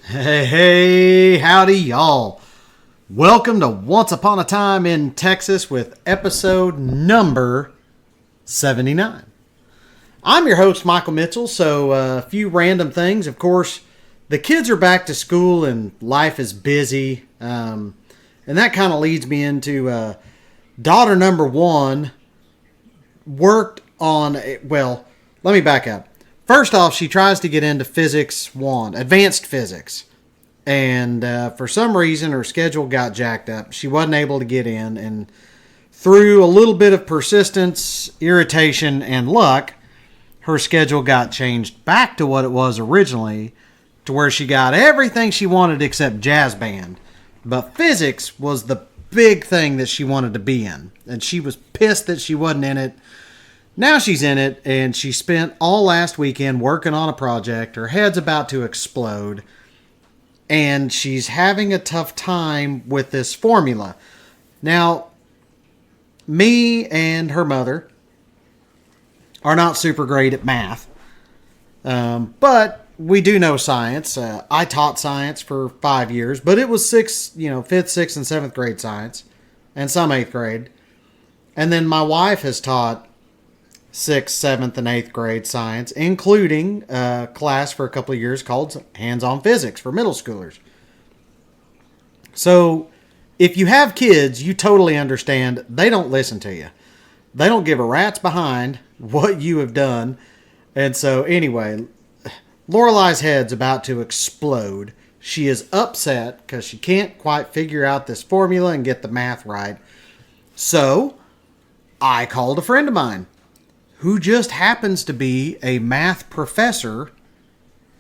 Hey, howdy, y'all. Welcome to Once Upon a Time in Texas with episode number 79. I'm your host, Michael Mitchell. So, a few random things. Of course, the kids are back to school and life is busy. And that kind of leads me into daughter number one worked on, well, let me back up. First off, she tries to get into physics 1, advanced physics. And for some reason, her schedule got jacked up. She wasn't able to get in. And through a little bit of persistence, irritation, and luck, her schedule got changed back to what it was originally, to where she got everything she wanted except jazz band. But physics was the big thing that she wanted to be in. And she was pissed that she wasn't in it. Now she's in it, and she spent all last weekend working on a project. Her head's about to explode, and she's having a tough time with this formula. Now, me and her mother are not super great at math, but we do know science. I taught science for 5 years, but it was 5th, 6th, and 7th grade science, and some 8th grade. And then my wife has taught 6th, 7th, and 8th grade science, including a class for a couple of years called Hands-On Physics for middle schoolers. So if you have kids, you totally understand they don't listen to you. They don't give a rat's behind what you have done. And so anyway, Lorelai's head's about to explode. She is upset because she can't quite figure out this formula and get the math right. So I called a friend of mine who just happens to be a math professor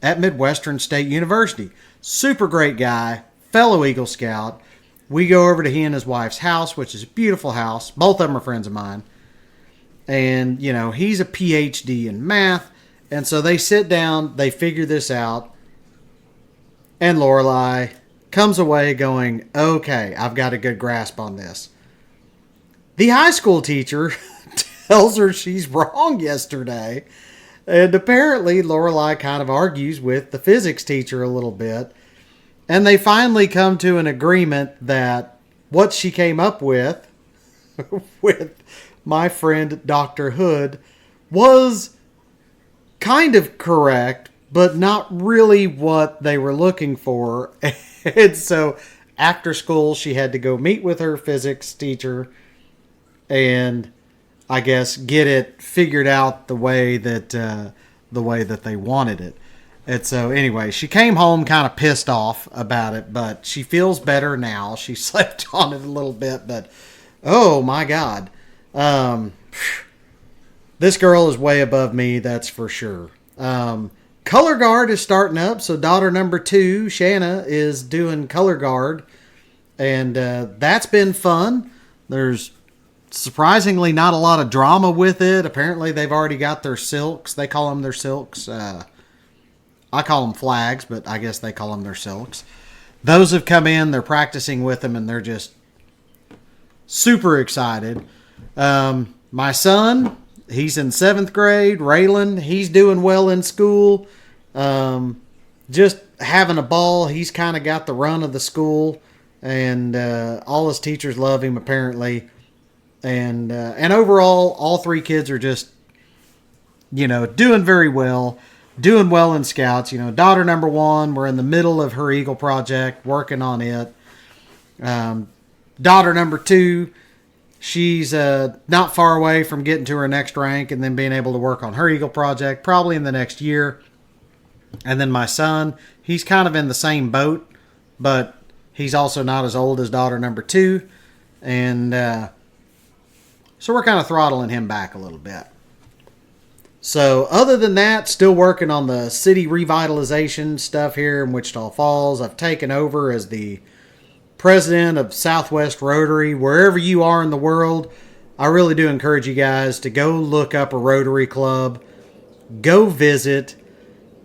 at Midwestern State University. Super great guy, fellow Eagle Scout. We go over to he and his wife's house, which is a beautiful house. Both of them are friends of mine. And, he's a PhD in math. And so they sit down, they figure this out. And Lorelai comes away going, okay, I've got a good grasp on this. The high school teacher tells her she's wrong yesterday. And apparently Lorelai kind of argues with the physics teacher a little bit. And they finally come to an agreement that what she came up with, with my friend Dr. Hood, was kind of correct, but not really what they were looking for. And so after school, she had to go meet with her physics teacher and I guess get it figured out the way that they wanted it. And so anyway, she came home kind of pissed off about it, but she feels better now. She slept on it a little bit, but oh my God. This girl is way above me, that's for sure. Color guard is starting up, so daughter number 2, Shanna, is doing color guard, and that's been fun. There's surprisingly not a lot of drama with it. Apparently they've already got their silks. They call them their silks. I call them flags, but I guess they call them their silks. Those have come in. They're practicing with them, and they're just super excited. My son, he's in 7th grade. Raylan, he's doing well in school. Just having a ball. He's kind of got the run of the school, and all his teachers love him apparently. And overall, all 3 kids are just, doing very well, doing well in scouts. Daughter number 1, we're in the middle of her Eagle project, working on it. Daughter number 2, she's not far away from getting to her next rank and then being able to work on her Eagle project, probably in the next year. And then my son, he's kind of in the same boat, but he's also not as old as daughter number 2. And so we're kind of throttling him back a little bit. So other than that, still working on the city revitalization stuff here in Wichita Falls. I've taken over as the president of Southwest Rotary. Wherever you are in the world, I really do encourage you guys to go look up a Rotary Club, go visit,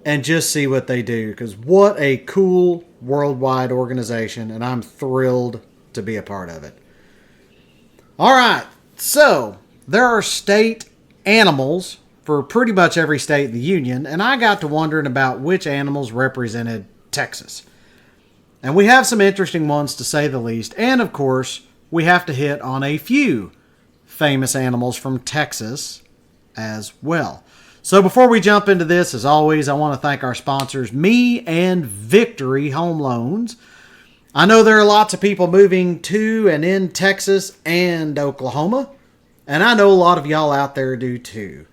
and just see what they do. Because what a cool worldwide organization, and I'm thrilled to be a part of it. All right. So, there are state animals for pretty much every state in the union, and I got to wondering about which animals represented Texas. And we have some interesting ones to say the least. And of course, we have to hit on a few famous animals from Texas as well. So before we jump into this, as always, I want to thank our sponsors, me and Victory Home Loans. I know there are lots of people moving to and in Texas and Oklahoma, and I know a lot of y'all out there do too.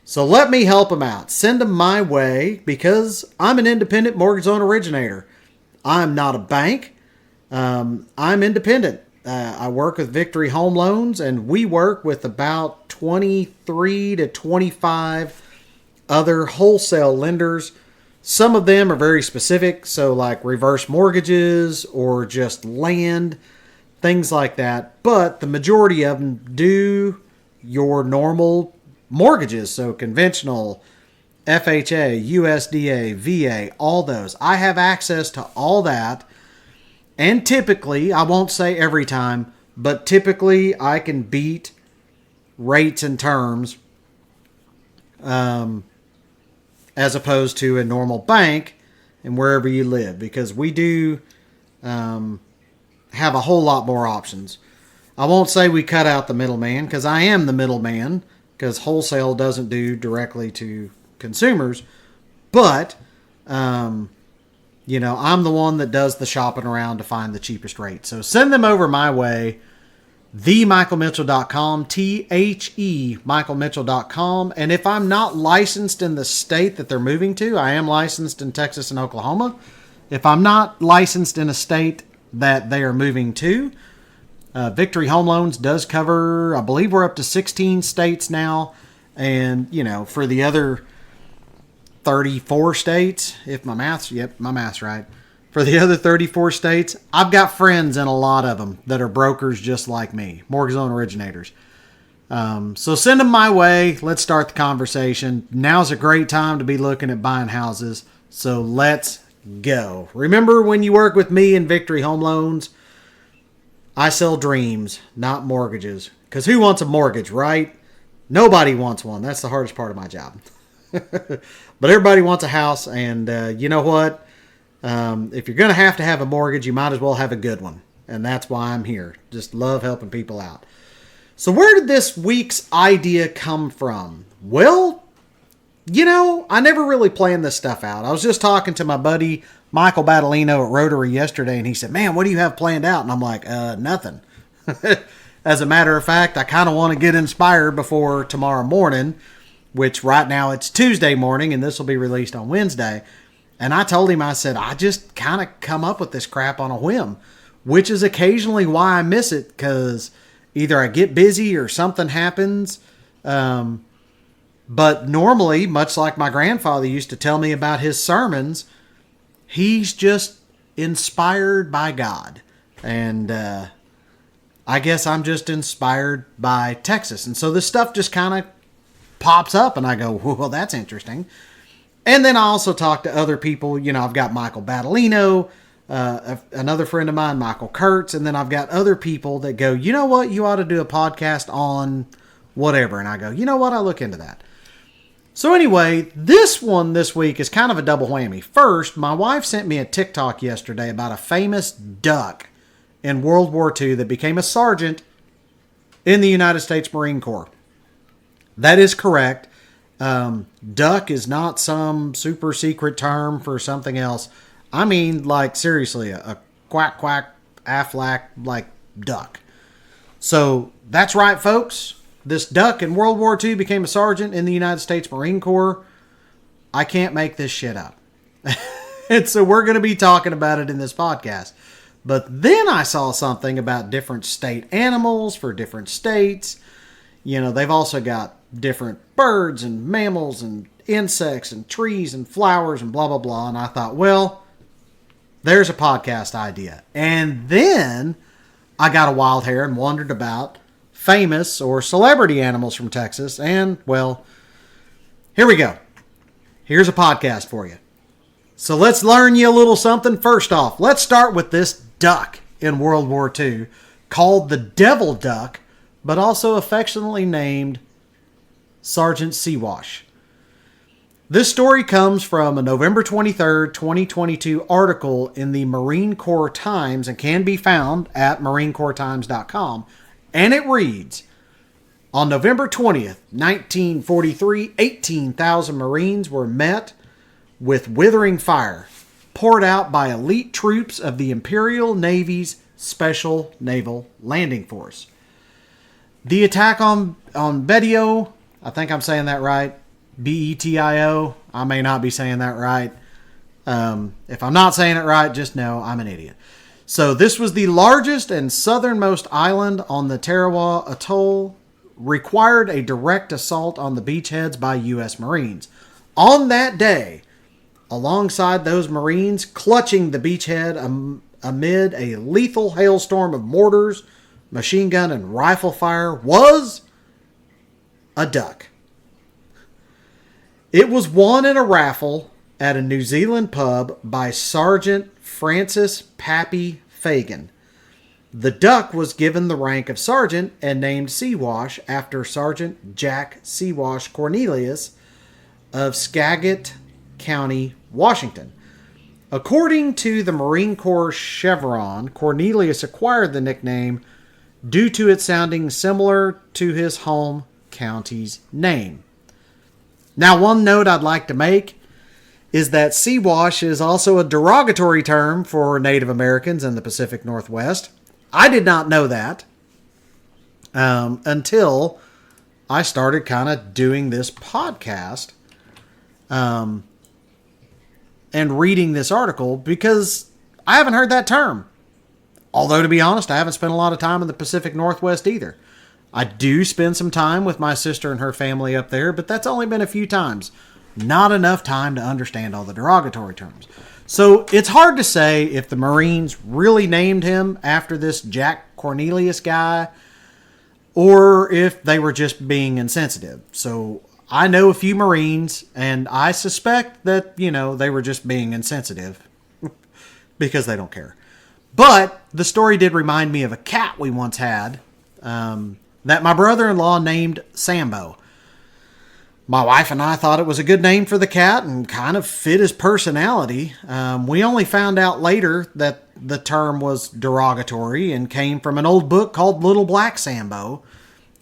So let me help them out. Send them my way because I'm an independent mortgage loan originator. I'm not a bank. I'm independent. I work with Victory Home Loans, and we work with about 23 to 25 other wholesale lenders. Some of them are very specific, so like reverse mortgages or just land, things like that. But the majority of them do your normal mortgages, so conventional, FHA, USDA, VA, all those. I have access to all that. And typically, I won't say every time, but typically I can beat rates and terms as opposed to a normal bank and wherever you live, because we do have a whole lot more options. I won't say we cut out the middleman, because I am the middleman, because wholesale doesn't do directly to consumers, but I'm the one that does the shopping around to find the cheapest rate. So send them over my way, themichaelmitchell.com, michaelmitchell.com. And if I'm not licensed in the state that they're moving to, I am licensed in Texas and Oklahoma. If I'm not licensed in a state that they are moving to, Victory Home Loans does cover, I believe we're up to 16 states now. And, for the other 34 states, if my math's right. For the other 34 states, I've got friends in a lot of them that are brokers just like me, mortgage loan originators. So send them my way. Let's start the conversation. Now's a great time to be looking at buying houses. So let's go. Remember, when you work with me in Victory Home Loans, I sell dreams, not mortgages. Because who wants a mortgage, right? Nobody wants one. That's the hardest part of my job. But everybody wants a house, and you know what? If you're going to have a mortgage, you might as well have a good one. And that's why I'm here. Just love helping people out. So where did this week's idea come from? Well, I never really planned this stuff out. I was just talking to my buddy Michael Battolino at Rotary yesterday, and he said, "Man, what do you have planned out?" And I'm like, nothing. As a matter of fact, I kind of want to get inspired before tomorrow morning, which right now it's Tuesday morning, and this will be released on Wednesday. And I told him, I said, I just kind of come up with this crap on a whim, which is occasionally why I miss it, because either I get busy or something happens. But normally, much like my grandfather used to tell me about his sermons, he's just inspired by God. And I guess I'm just inspired by Texas. And so this stuff just kind of pops up, and I go, well, that's interesting. And then I also talk to other people. I've got Michael Battolino, another friend of mine, Michael Kurtz, and then I've got other people that go, you know what, you ought to do a podcast on whatever. And I go, you know what, I'll look into that. So anyway, this one this week is kind of a double whammy. First, my wife sent me a TikTok yesterday about a famous duck in World War II that became a sergeant in the United States Marine Corps. That is correct. Duck is not some super secret term for something else. I mean, like, seriously, a quack, quack, Aflac, like, duck. So, that's right, folks. This duck in World War II became a sergeant in the United States Marine Corps. I can't make this shit up. And so we're going to be talking about it in this podcast. But then I saw something about different state animals for different states. They've also got different birds and mammals and insects and trees and flowers and blah, blah, blah. And I thought, well, there's a podcast idea. And then I got a wild hair and wondered about famous or celebrity animals from Texas. And, well, here we go. Here's a podcast for you. So let's learn you a little something. First off, let's start with this duck in World War II called the Devil Duck, but also affectionately named Sergeant Siwash. This story comes from a November 23rd, 2022 article in the Marine Corps Times and can be found at marinecorpstimes.com. And it reads, on November 20th, 1943, 18,000 Marines were met with withering fire poured out by elite troops of the Imperial Navy's Special Naval Landing Force. The attack on Betio, I think I'm saying that right, Betio. I may not be saying that right. If I'm not saying it right, just know I'm an idiot. So this was the largest and southernmost island on the Tarawa Atoll, required a direct assault on the beachheads by U.S. Marines. On that day, alongside those Marines clutching the beachhead amid a lethal hailstorm of mortars, machine gun, and rifle fire was a duck. It was won in a raffle at a New Zealand pub by Sergeant Francis Pappy Fagan. The duck was given the rank of sergeant and named Seawash after Sergeant Jack Seawash Cornelius of Skagit County, Washington. According to the Marine Corps Chevron, Cornelius acquired the nickname due to it sounding similar to his home county's name. Now, one note I'd like to make is that Seawash is also a derogatory term for Native Americans in the Pacific Northwest. I did not know that until I started kind of doing this podcast and reading this article, because I haven't heard that term. Although, to be honest, I haven't spent a lot of time in the Pacific Northwest either. I do spend some time with my sister and her family up there, but that's only been a few times. Not enough time to understand all the derogatory terms. So it's hard to say if the Marines really named him after this Jack Cornelius guy, or if they were just being insensitive. So I know a few Marines, and I suspect that, they were just being insensitive because they don't care. But the story did remind me of a cat we once had that my brother-in-law named Sambo. My wife and I thought it was a good name for the cat and kind of fit his personality. We only found out later that the term was derogatory and came from an old book called Little Black Sambo.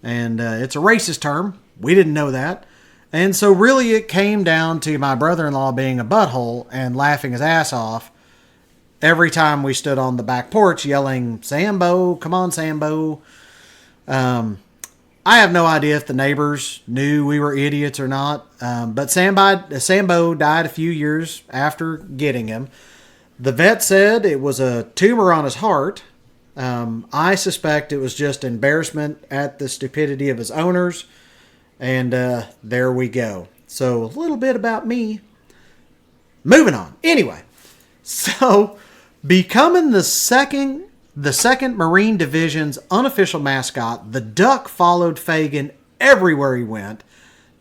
And it's a racist term. We didn't know that. And so really it came down to my brother-in-law being a butthole and laughing his ass off every time we stood on the back porch yelling, Sambo, come on, Sambo. I have no idea if the neighbors knew we were idiots or not, but Sambo died a few years after getting him. The vet said it was a tumor on his heart. I suspect it was just embarrassment at the stupidity of his owners, and there we go. So a little bit about me. Moving on. Anyway, so becoming the second Marine Division's unofficial mascot, the duck followed Fagan everywhere he went,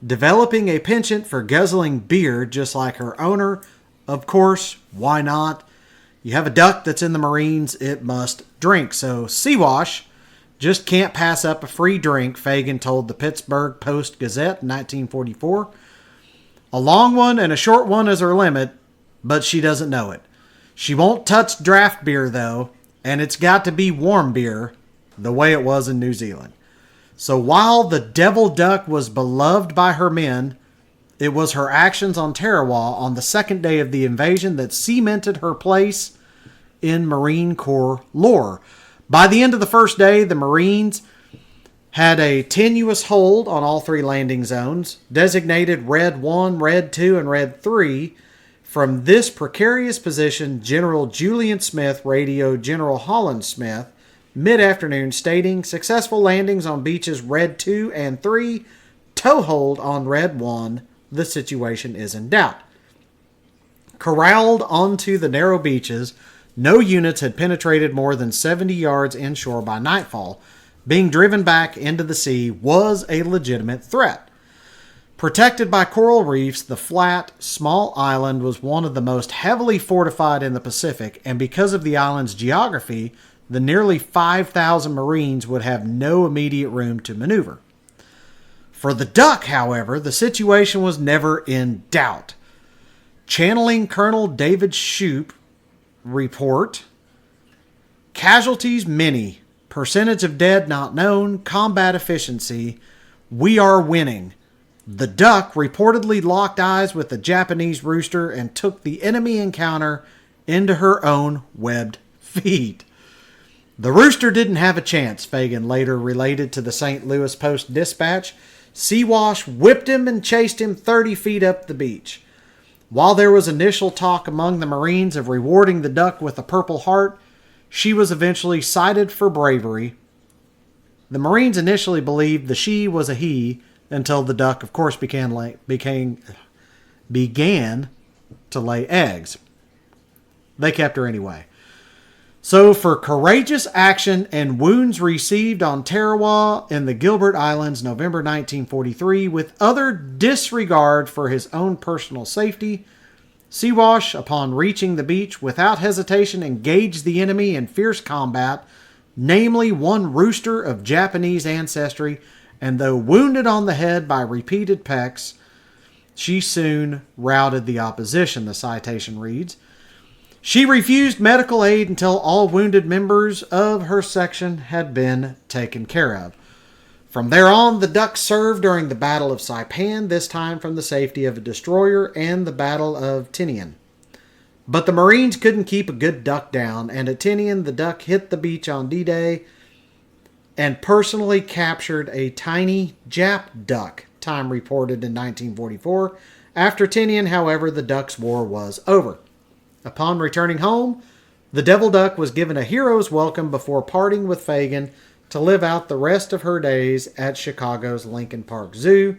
developing a penchant for guzzling beer just like her owner. Of course, why not? You have a duck that's in the Marines, it must drink. So Seawash just can't pass up a free drink, Fagan told the Pittsburgh Post-Gazette in 1944. A long one and a short one is her limit, but she doesn't know it. She won't touch draft beer, though, and it's got to be warm beer, the way it was in New Zealand. So while the devil duck was beloved by her men, it was her actions on Tarawa on the second day of the invasion that cemented her place in Marine Corps lore. By the end of the first day, the Marines had a tenuous hold on all three landing zones, designated Red 1, Red 2, and Red 3. From this precarious position, General Julian Smith radioed General Holland Smith mid-afternoon, stating, successful landings on beaches Red 2 and 3, toehold on Red 1, the situation is in doubt. Corralled onto the narrow beaches, no units had penetrated more than 70 yards inshore by nightfall. Being driven back into the sea was a legitimate threat. Protected by coral reefs, the flat, small island was one of the most heavily fortified in the Pacific, and because of the island's geography, the nearly 5,000 Marines would have no immediate room to maneuver. For the duck, however, the situation was never in doubt. Channeling Colonel David Shoup report, casualties many, percentage of dead not known, combat efficiency, we are winning. The duck reportedly locked eyes with the Japanese rooster and took the enemy encounter into her own webbed feet. The rooster didn't have a chance, Fagan later related to the St. Louis Post-Dispatch. Seawash whipped him and chased him 30 feet up the beach. While there was initial talk among the Marines of rewarding the duck with a Purple Heart, she was eventually cited for bravery. The Marines initially believed the she was a he until the duck, of course, began to lay eggs. They kept her anyway. So for courageous action and wounds received on Tarawa in the Gilbert Islands, November 1943, with utter disregard for his own personal safety, Seawash, upon reaching the beach, without hesitation engaged the enemy in fierce combat, namely one rooster of Japanese ancestry, and though wounded on the head by repeated pecks, she soon routed the opposition, the citation reads. She refused medical aid until all wounded members of her section had been taken care of. From there on, the duck served during the Battle of Saipan, this time from the safety of a destroyer, and the Battle of Tinian. But the Marines couldn't keep a good duck down, and at Tinian, the duck hit the beach on D-Day and personally captured a tiny Jap duck, Time reported in 1944. After Tinian, however, the duck's war was over. Upon returning home, the Devil Duck was given a hero's welcome before parting with Fagan to live out the rest of her days at Chicago's Lincoln Park Zoo.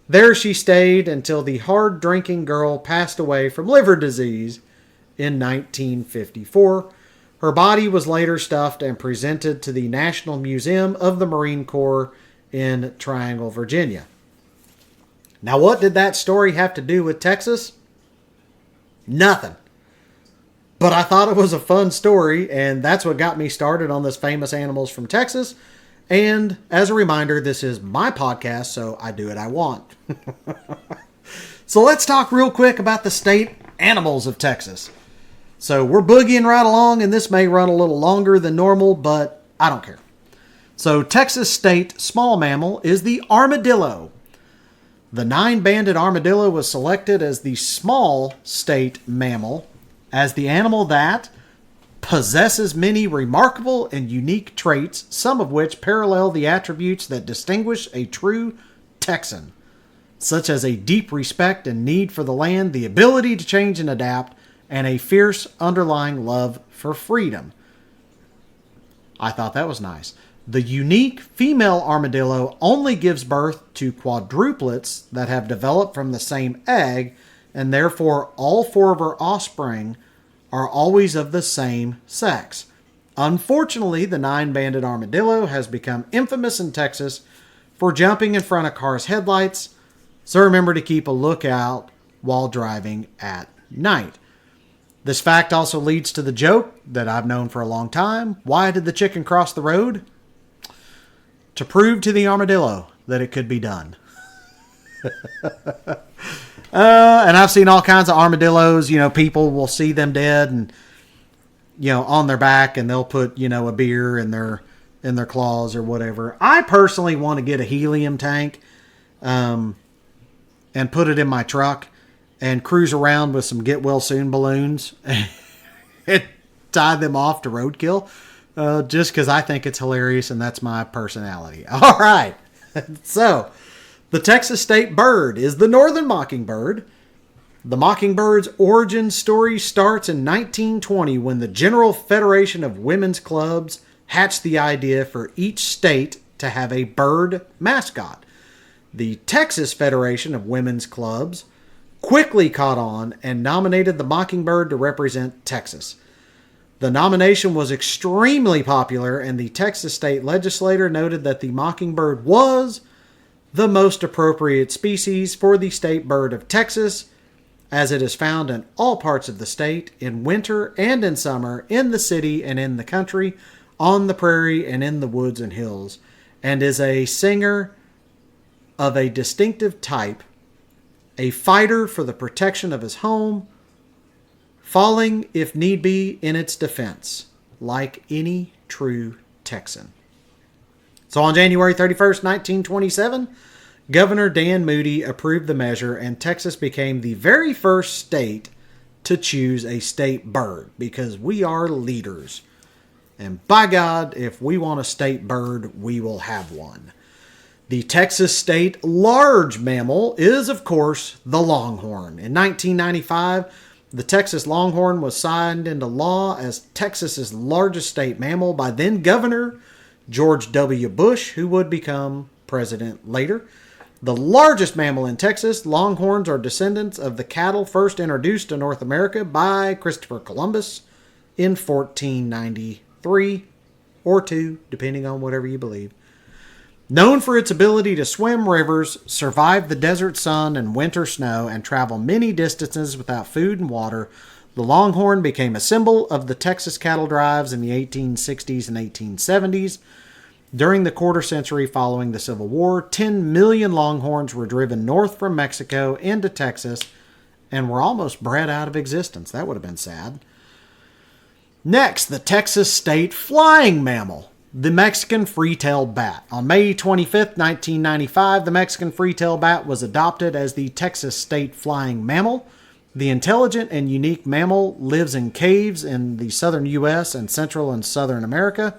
There she stayed until the hard-drinking girl passed away from liver disease in 1954. Her body was later stuffed and presented to the National Museum of the Marine Corps in Triangle, Virginia. Now, what did that story have to do with Texas? Nothing. But I thought it was a fun story, and that's what got me started on this famous animals from Texas. And as a reminder, this is my podcast, so I do what I want. So let's talk real quick about the state animals of Texas. So we're boogieing right along, and this may run a little longer than normal, but I don't care. So Texas state small mammal is the armadillo. The 9-banded armadillo was selected as the small state mammal, as the animal that possesses many remarkable and unique traits, some of which parallel the attributes that distinguish a true Texan, such as a deep respect and need for the land, the ability to change and adapt, and a fierce underlying love for freedom. I thought that was nice. The unique female armadillo only gives birth to quadruplets that have developed from the same egg, and therefore all 4 of her offspring are always of the same sex. Unfortunately, the 9-banded armadillo has become infamous in Texas for jumping in front of cars' headlights, so remember to keep a lookout while driving at night. This fact also leads to the joke that I've known for a long time. Why did the chicken cross the road? To prove to the armadillo that it could be done. And I've seen all kinds of armadillos. You know, people will see them dead and, you know, on their back, and they'll put, you know, a beer in their claws or whatever. I personally want to get a helium tank and put it in my truck and cruise around with some get well soon balloons and tie them off to roadkill. Just because I think it's hilarious and that's my personality. All right. So, the Texas state bird is the northern mockingbird. The mockingbird's origin story starts in 1920 when the General Federation of Women's Clubs hatched the idea for each state to have a bird mascot. The Texas Federation of Women's Clubs quickly caught on and nominated the mockingbird to represent Texas. The nomination was extremely popular, and the Texas state legislature noted that the mockingbird was the most appropriate species for the state bird of Texas, as it is found in all parts of the state, in winter and in summer, in the city and in the country, on the prairie and in the woods and hills, and is a singer of a distinctive type, a fighter for the protection of his home, falling, if need be, in its defense, like any true Texan. So on January 31st, 1927, Governor Dan Moody approved the measure, and Texas became the very first state to choose a state bird, because we are leaders. And by God, if we want a state bird, we will have one. The Texas state large mammal is, of course, the longhorn. In 1995, the Texas longhorn was signed into law as Texas's largest state mammal by then Governor George W. Bush, who would become president later. The largest mammal in Texas, longhorns are descendants of the cattle first introduced to North America by Christopher Columbus in 1493 or 2, depending on whatever you believe. Known for its ability to swim rivers, survive the desert sun and winter snow, and travel many distances without food and water, the longhorn became a symbol of the Texas cattle drives in the 1860s and 1870s. During the quarter century following the Civil War, 10 million longhorns were driven north from Mexico into Texas and were almost bred out of existence. That would have been sad. Next, the Texas state flying mammal, the Mexican free-tailed bat. On May 25th, 1995, the Mexican free-tailed bat was adopted as the Texas state flying mammal. The intelligent and unique mammal lives in caves in the southern U.S. and Central and Southern America.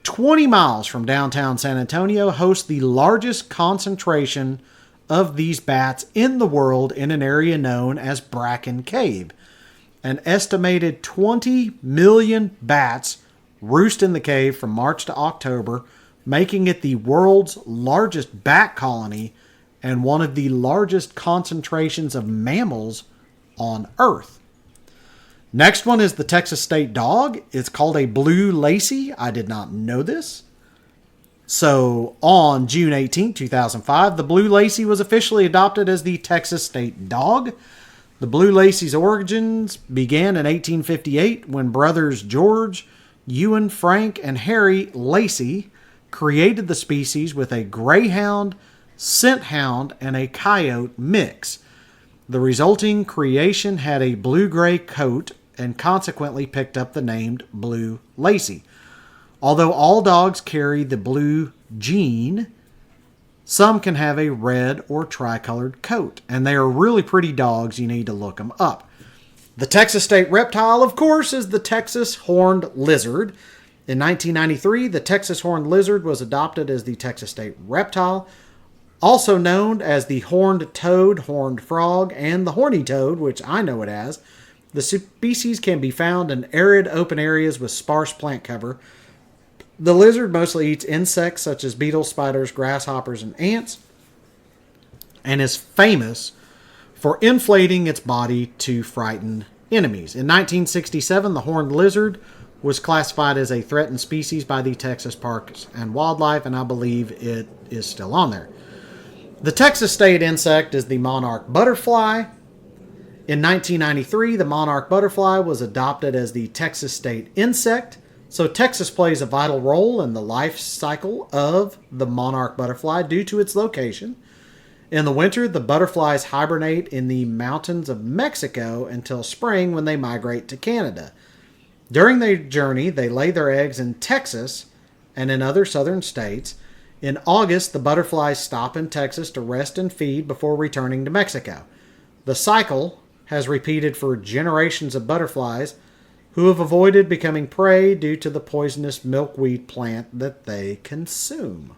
20 miles from downtown San Antonio hosts the largest concentration of these bats in the world in an area known as Bracken Cave. An estimated 20 million bats roost in the cave from March to October, making it the world's largest bat colony and one of the largest concentrations of mammals on Earth. Next one is the Texas state dog. It's called a blue lacy. I did not know this. So on June 18, 2005, the blue lacy was officially adopted as the Texas state dog. The blue lacy's origins began in 1858 when brothers George, Ewan, Frank, and Harry Lacy created the species with a greyhound, scent hound, and a coyote mix. The resulting creation had a blue-gray coat and consequently picked up the name Blue Lacy. Although all dogs carry the blue gene, some can have a red or tricolored coat, and they are really pretty dogs. You need to look them up. The Texas state reptile, of course, is the Texas horned lizard. In 1993, the Texas horned lizard was adopted as the Texas state reptile, also known as the horned toad, horned frog, and the horny toad, which I know it as. The species can be found in arid open areas with sparse plant cover. The lizard mostly eats insects such as beetles, spiders, grasshoppers, and ants, and is famous for inflating its body to frighten enemies. In 1967, the horned lizard was classified as a threatened species by the Texas Parks and Wildlife, and I believe it is still on there. The Texas state insect is the monarch butterfly. In 1993, the monarch butterfly was adopted as the Texas state insect. So Texas plays a vital role in the life cycle of the monarch butterfly due to its location. In the winter, the butterflies hibernate in the mountains of Mexico until spring when they migrate to Canada. During their journey, they lay their eggs in Texas and in other southern states. In August, the butterflies stop in Texas to rest and feed before returning to Mexico. The cycle has repeated for generations of butterflies who have avoided becoming prey due to the poisonous milkweed plant that they consume.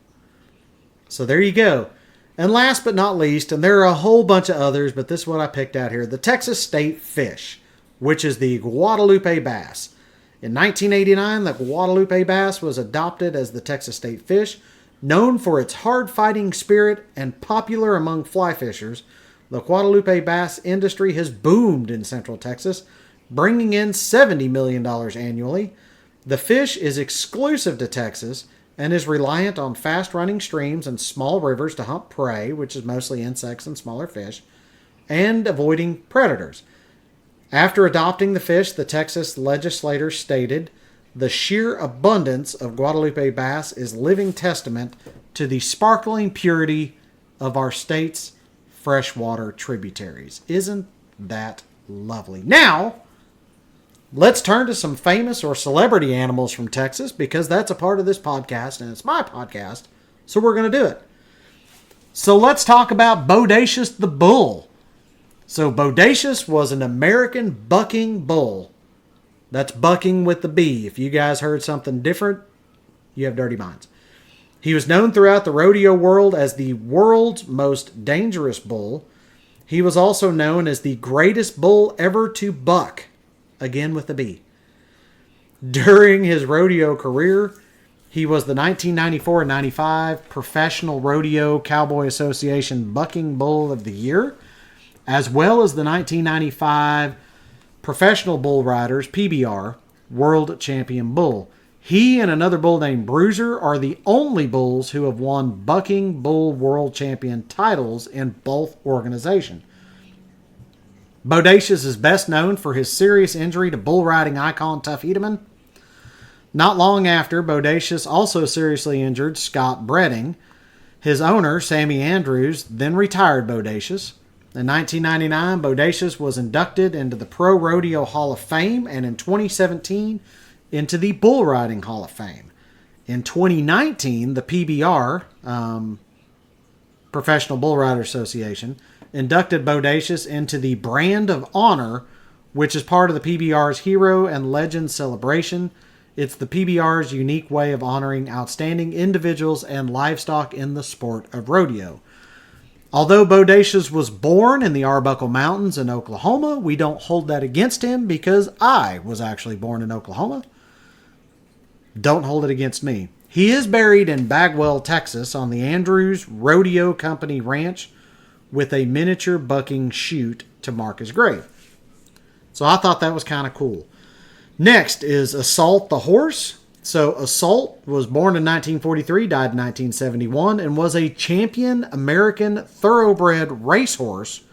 So there you go. And last but not least, and there are a whole bunch of others, but this is what I picked out here, the Texas state fish, which is the Guadalupe bass. In 1989, the Guadalupe bass was adopted as the Texas state fish. Known for its hard-fighting spirit and popular among fly fishers, the Guadalupe bass industry has boomed in Central Texas, bringing in $70 million annually. The fish is exclusive to Texas and is reliant on fast-running streams and small rivers to hunt prey, which is mostly insects and smaller fish, and avoiding predators. After adopting the fish, the Texas legislators stated, "The sheer abundance of Guadalupe bass is living testament to the sparkling purity of our state's freshwater tributaries. Isn't that lovely? Now, let's turn to some famous or celebrity animals from Texas, because that's a part of this podcast, and it's my podcast, so we're going to do it. So let's talk about Bodacious the bull. So Bodacious was an American bucking bull. That's bucking with the B. If you guys heard something different, you have dirty minds. He was known throughout the rodeo world as the world's most dangerous bull. He was also known as the greatest bull ever to buck, again with the B. During his rodeo career, he was the 1994 and 95 Professional Rodeo Cowboy Association Bucking Bull of the Year, as well as the 1995 Professional Bull Riders PBR World Champion Bull. He and another bull named Bruiser are the only bulls who have won Bucking Bull World Champion titles in both organizations. Bodacious is best known for his serious injury to bull riding icon Tuff Hedeman. Not long after, Bodacious also seriously injured Scott Bredding. His owner, Sammy Andrews, then retired Bodacious. In 1999, Bodacious was inducted into the Pro Rodeo Hall of Fame, and in 2017, into the Bull Riding Hall of Fame. In 2019, the PBR, Professional Bull Rider Association, inducted Bodacious into the Brand of Honor, which is part of the PBR's Hero and Legend celebration. It's the PBR's unique way of honoring outstanding individuals and livestock in the sport of rodeo. Although Bodacious was born in the Arbuckle Mountains in Oklahoma, we don't hold that against him, because I was actually born in Oklahoma. Don't hold it against me. He is buried in Bagwell, Texas, on the Andrews Rodeo Company Ranch, with a miniature bucking chute to mark his grave. So I thought that was kind of cool. Next is Assault the horse. So Assault was born in 1943, died in 1971, and was a champion American thoroughbred racehorse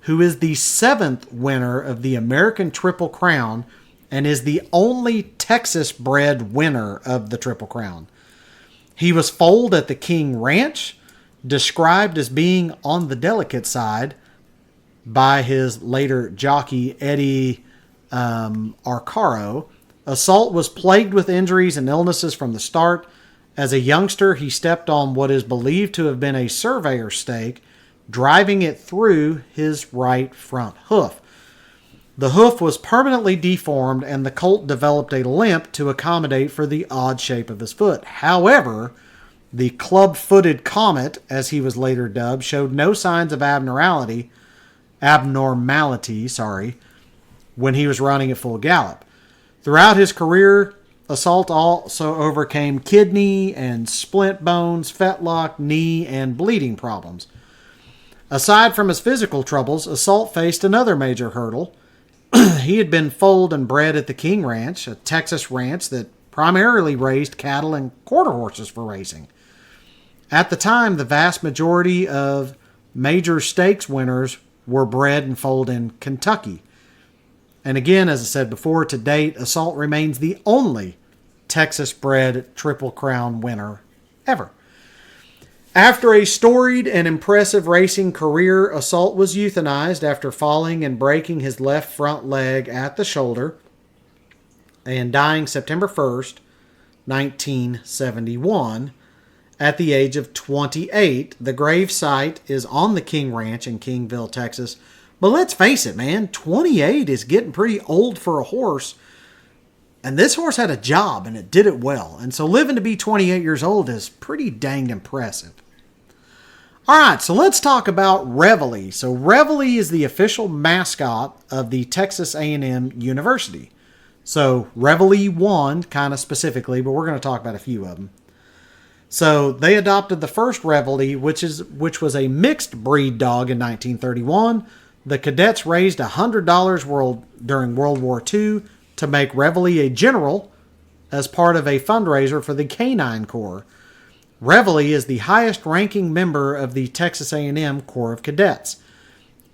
who is the 7th winner of the American Triple Crown and is the only Texas-bred winner of the Triple Crown. He was foaled at the King Ranch, described as being on the delicate side by his later jockey Eddie Arcaro. Assault was plagued with injuries and illnesses from the start. As a youngster, he stepped on what is believed to have been a surveyor stake, driving it through his right front hoof. The hoof was permanently deformed, and the colt developed a limp to accommodate for the odd shape of his foot. However, the club-footed Comet, as he was later dubbed, showed no signs of abnormality, when he was running at full gallop. Throughout his career, Assault also overcame kidney and splint bones, fetlock, knee, and bleeding problems. Aside from his physical troubles, Assault faced another major hurdle. He had been foaled and bred at the King Ranch, a Texas ranch that primarily raised cattle and quarter horses for racing. At the time, the vast majority of major stakes winners were bred and foaled in Kentucky. And again, as I said before, to date, Assault remains the only Texas-bred Triple Crown winner ever. After a storied and impressive racing career, Assault was euthanized after falling and breaking his left front leg at the shoulder and dying September 1st, 1971, at the age of 28. The grave site is on the King Ranch in Kingville, Texas. But let's face it, man, 28 is getting pretty old for a horse. And this horse had a job, and it did it well. And so living to be 28 years old is pretty dang impressive. All right, so let's talk about Reveille. So Reveille is the official mascot of the Texas A&M University. So Reveille won, kind of specifically, but we're going to talk about a few of them. So they adopted the first Reveille, which was a mixed breed dog in 1931. The cadets raised $100 during World War II to make Reveille a general as part of a fundraiser for the Canine Corps. Reveille is the highest-ranking member of the Texas A&M Corps of Cadets.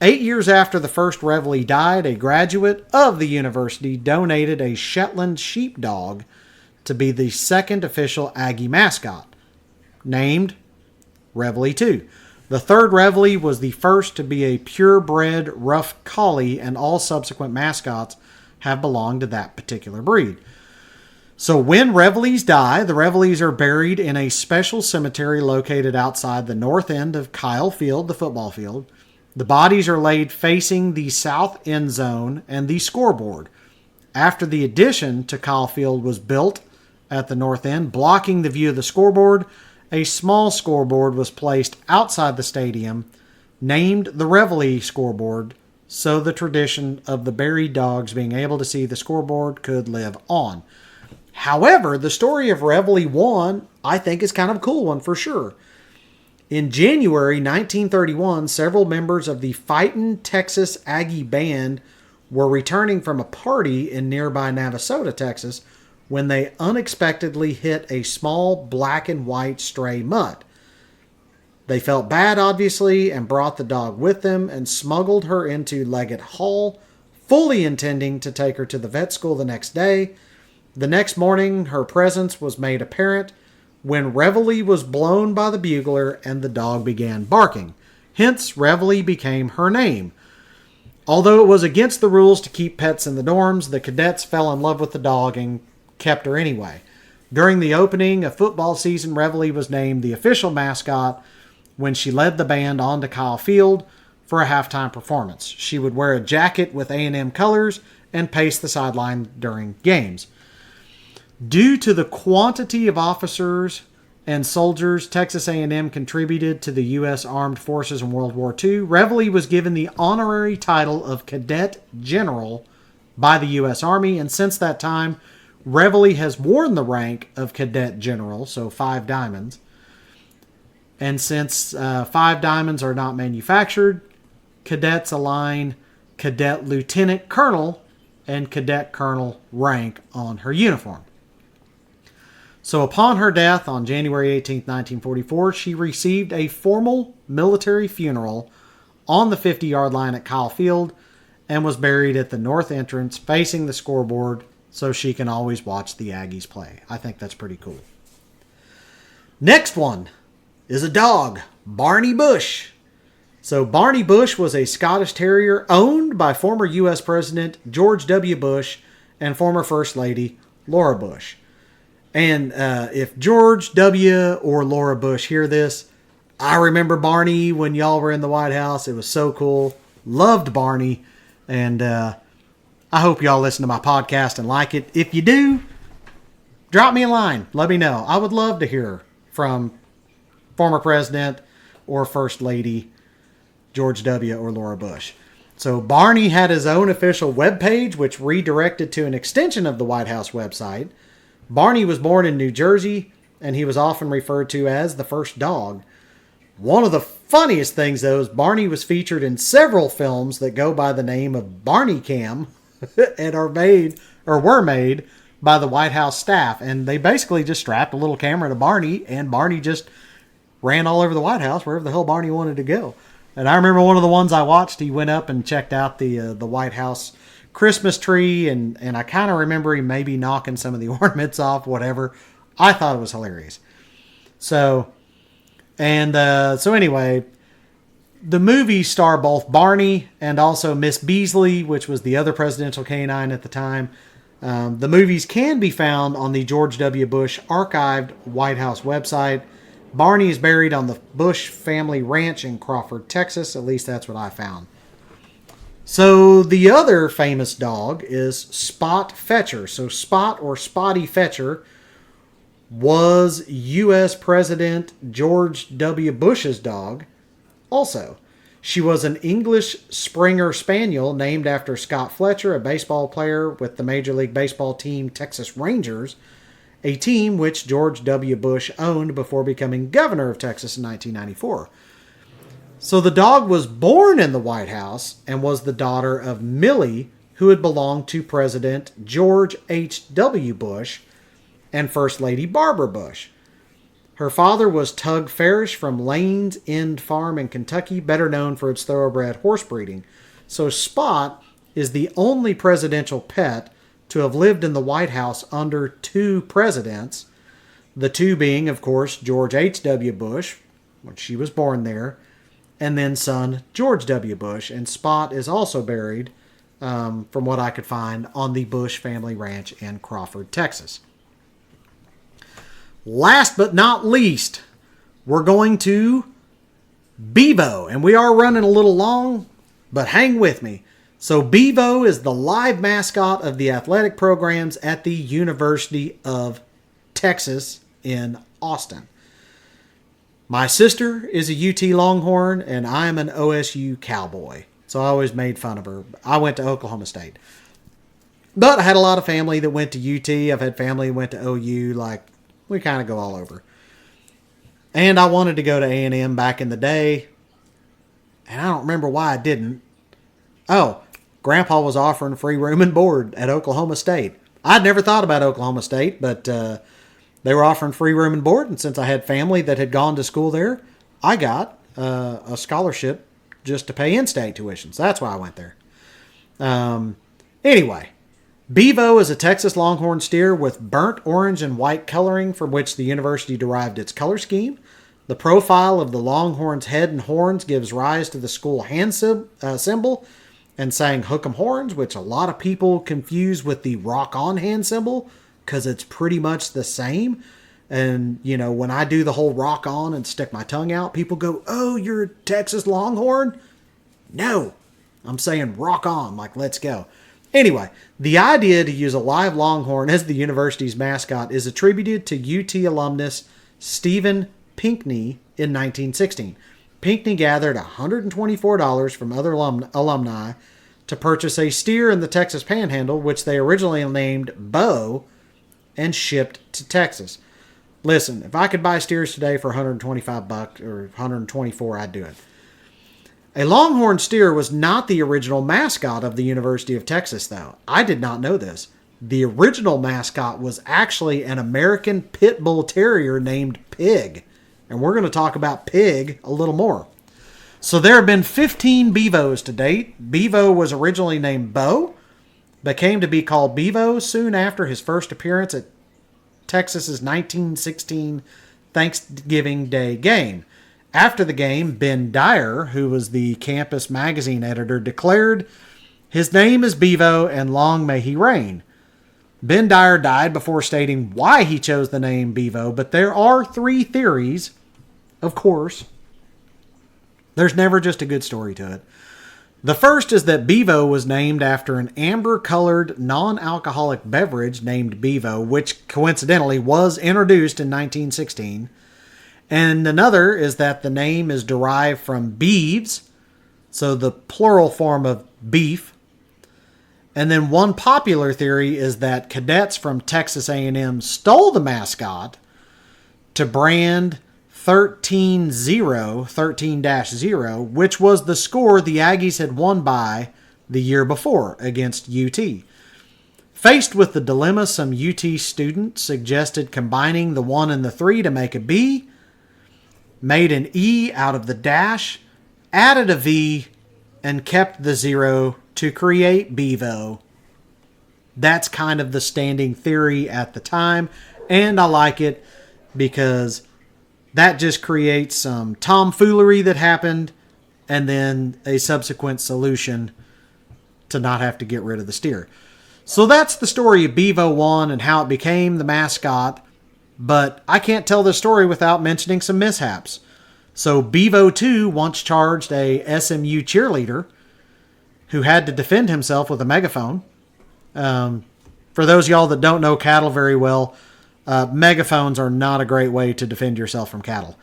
8 years after the first Reveille died, a graduate of the university donated a Shetland sheepdog to be the second official Aggie mascot, named Reveille II. The third Reveille was the first to be a purebred rough collie, and all subsequent mascots have belonged to that particular breed. So when Reveilles die, the Reveilles are buried in a special cemetery located outside the north end of Kyle Field, the football field. The bodies are laid facing the south end zone and the scoreboard. After the addition to Kyle Field was built at the north end, blocking the view of the scoreboard, a small scoreboard was placed outside the stadium, named the Reveille scoreboard, so the tradition of the buried dogs being able to see the scoreboard could live on. However, the story of Reveille 1, I think, is kind of a cool one for sure. In January 1931, several members of the Fightin' Texas Aggie Band were returning from a party in nearby Navasota, Texas, when they unexpectedly hit a small black and white stray mutt. They felt bad, obviously, and brought the dog with them and smuggled her into Leggett Hall, fully intending to take her to the vet school the next day. The next morning, her presence was made apparent when Reveille was blown by the bugler and the dog began barking. Hence, Reveille became her name. Although it was against the rules to keep pets in the dorms, the cadets fell in love with the dog and kept her anyway. During the opening of football season, Reveille was named the official mascot when she led the band onto Kyle Field for a halftime performance. She would wear a jacket with A&M colors and pace the sideline during games. Due to the quantity of officers and soldiers Texas A&M contributed to the U.S. Armed Forces in World War II, Reveille was given the honorary title of Cadet General by the U.S. Army, and since that time, Reveille has worn the rank of Cadet General, so 5 diamonds. And since 5 diamonds are not manufactured, cadets align Cadet Lieutenant Colonel and Cadet Colonel rank on her uniform. So upon her death on January 18, 1944, she received a formal military funeral on the 50-yard line at Kyle Field and was buried at the north entrance facing the scoreboard so she can always watch the Aggies play. I think that's pretty cool. Next one is a dog, Barney Bush. So Barney Bush was a Scottish Terrier owned by former U.S. President George W. Bush and former First Lady Laura Bush. And if George W. or Laura Bush hear this, I remember Barney when y'all were in the White House. It was so cool. Loved Barney. And I hope y'all listen to my podcast and like it. If you do, drop me a line. Let me know. I would love to hear from former President or First Lady George W. or Laura Bush. So Barney had his own official webpage, which redirected to an extension of the White House website. Barney was born in New Jersey, and he was often referred to as the first dog. One of the funniest things, though, is Barney was featured in several films that go by the name of Barney Cam and were made by the White House staff. And they basically just strapped a little camera to Barney, and Barney just ran all over the White House wherever the hell Barney wanted to go. And I remember one of the ones I watched, he went up and checked out the White House Christmas tree, and I kind of remember him maybe knocking some of the ornaments off, whatever. I thought it was hilarious. So anyway, the movies star both Barney and also Miss Beasley, which was the other presidential canine at the time. The movies can be found on the George W. Bush archived White House website. Barney is buried on the Bush family ranch in Crawford, Texas. At least that's what I found. So the other famous dog is Spot Fetcher. So Spot or Spotty Fetcher was U.S. President George W. Bush's dog also. She was an English Springer Spaniel named after Scott Fletcher, a baseball player with the Major League Baseball team Texas Rangers, a team which George W. Bush owned before becoming governor of Texas in 1994. So the dog was born in the White House and was the daughter of Millie, who had belonged to President George H.W. Bush and First Lady Barbara Bush. Her father was Tug Farish from Lane's End Farm in Kentucky, better known for its thoroughbred horse breeding. So Spot is the only presidential pet to have lived in the White House under 2 presidents, the 2 being, of course, George H.W. Bush, when she was born there, and then son George W. Bush. And Spot is also buried, from what I could find, on the Bush family ranch in Crawford, Texas. Last but not least, we're going to Bevo. And we are running a little long, but hang with me. So Bevo is the live mascot of the athletic programs at the University of Texas in Austin. My sister is a UT Longhorn, and I'm an OSU Cowboy. So I always made fun of her. I went to Oklahoma State. But I had a lot of family that went to UT. I've had family that went to OU. Like, we kind of go all over. And I wanted to go to A&M back in the day. And I don't remember why I didn't. Oh, Grandpa was offering free room and board at Oklahoma State. I'd never thought about Oklahoma State, but they were offering free room and board. And since I had family that had gone to school there, I got a scholarship just to pay in-state tuition. So that's why I went there. Anyway, Bevo is a Texas Longhorn steer with burnt orange and white coloring from which the university derived its color scheme. The profile of the Longhorn's head and horns gives rise to the school hand symbol and saying hook 'em horns, which a lot of people confuse with the rock on hand symbol because it's pretty much the same. And, you know, when I do the whole rock on and stick my tongue out, people go, oh, you're a Texas Longhorn? No, I'm saying rock on, like let's go. Anyway, the idea to use a live Longhorn as the university's mascot is attributed to UT alumnus Stephen Pinckney in 1916. Pinckney gathered $124 from other alumni to purchase a steer in the Texas Panhandle, which they originally named Bo, and shipped to Texas. Listen, if I could buy steers today for $125 or $124, I'd do it. A Longhorn steer was not the original mascot of the University of Texas, though. I did not know this. The original mascot was actually an American Pit Bull Terrier named Pig. And we're going to talk about Pig a little more. So there have been 15 Bevos to date. Bevo was originally named Bo, but came to be called Bevo soon after his first appearance at Texas's 1916 Thanksgiving Day game. After the game, Ben Dyer, who was the campus magazine editor, declared, "His name is Bevo, and long may he reign." Ben Dyer died before stating why he chose the name Bevo, but there are 3 theories, of course. There's never just a good story to it. The first is that Bevo was named after an amber-colored non-alcoholic beverage named Bevo, which coincidentally was introduced in 1916. And another is that the name is derived from beeves, so the plural form of beef. And then one popular theory is that cadets from Texas A&M stole the mascot to brand 13-0, which was the score the Aggies had won by the year before against UT. Faced with the dilemma, some UT students suggested combining the 1 and the 3 to make a B, made an E out of the dash, added a V, and kept the 0 to create Bevo. That's kind of the standing theory at the time, and I like it because that just creates some tomfoolery that happened and then a subsequent solution to not have to get rid of the steer. So that's the story of Bevo 1 and how it became the mascot, but I can't tell this story without mentioning some mishaps. So Bevo 2 once charged a SMU cheerleader who had to defend himself with a megaphone. For those of y'all that don't know cattle very well, megaphones are not a great way to defend yourself from cattle.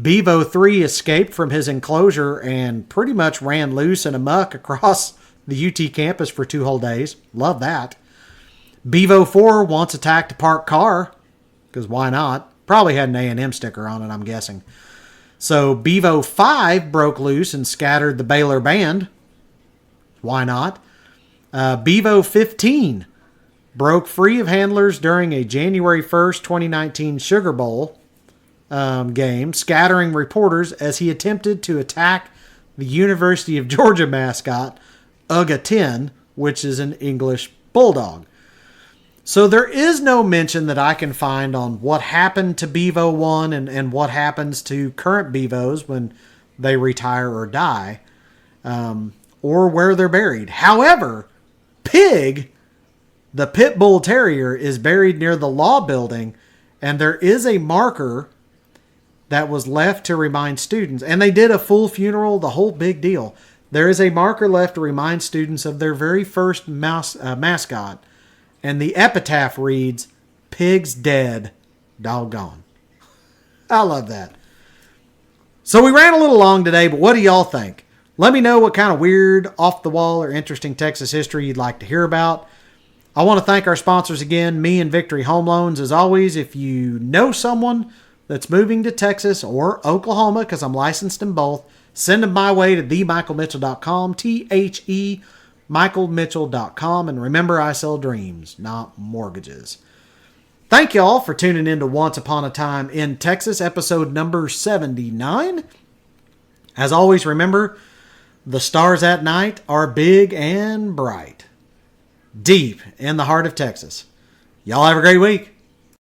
Bevo 3 escaped from his enclosure and pretty much ran loose and amok across the UT campus for 2 whole days. Love that. Bevo 4 once attacked a parked car, because why not? Probably had an A&M sticker on it, I'm guessing. So Bevo 5 broke loose and scattered the Baylor band. Why not? Bevo 15 broke free of handlers during a January 1st, 2019 Sugar Bowl game, scattering reporters as he attempted to attack the University of Georgia mascot, Ugga 10, which is an English bulldog. So there is no mention that I can find on what happened to Bevo 1 and what happens to current Bevos when they retire or die, or where they're buried. However, Pig, the pit bull terrier, is buried near the law building, and there is a marker that was left to remind students. And they did a full funeral, the whole big deal. There is a marker left to remind students of their very first mascot. And the epitaph reads, "Pig's dead, doggone." I love that. So we ran a little long today, but what do y'all think? Let me know what kind of weird, off-the-wall, or interesting Texas history you'd like to hear about. I want to thank our sponsors again, me and Victory Home Loans. As always, if you know someone that's moving to Texas or Oklahoma, because I'm licensed in both, send them my way to themichaelmitchell.com, THE michaelmitchell.com. And remember, I sell dreams, not mortgages. Thank you all for tuning in to Once Upon a Time in Texas, episode number 79. As always, remember, the stars at night are big and bright, deep in the heart of Texas. Y'all have a great week.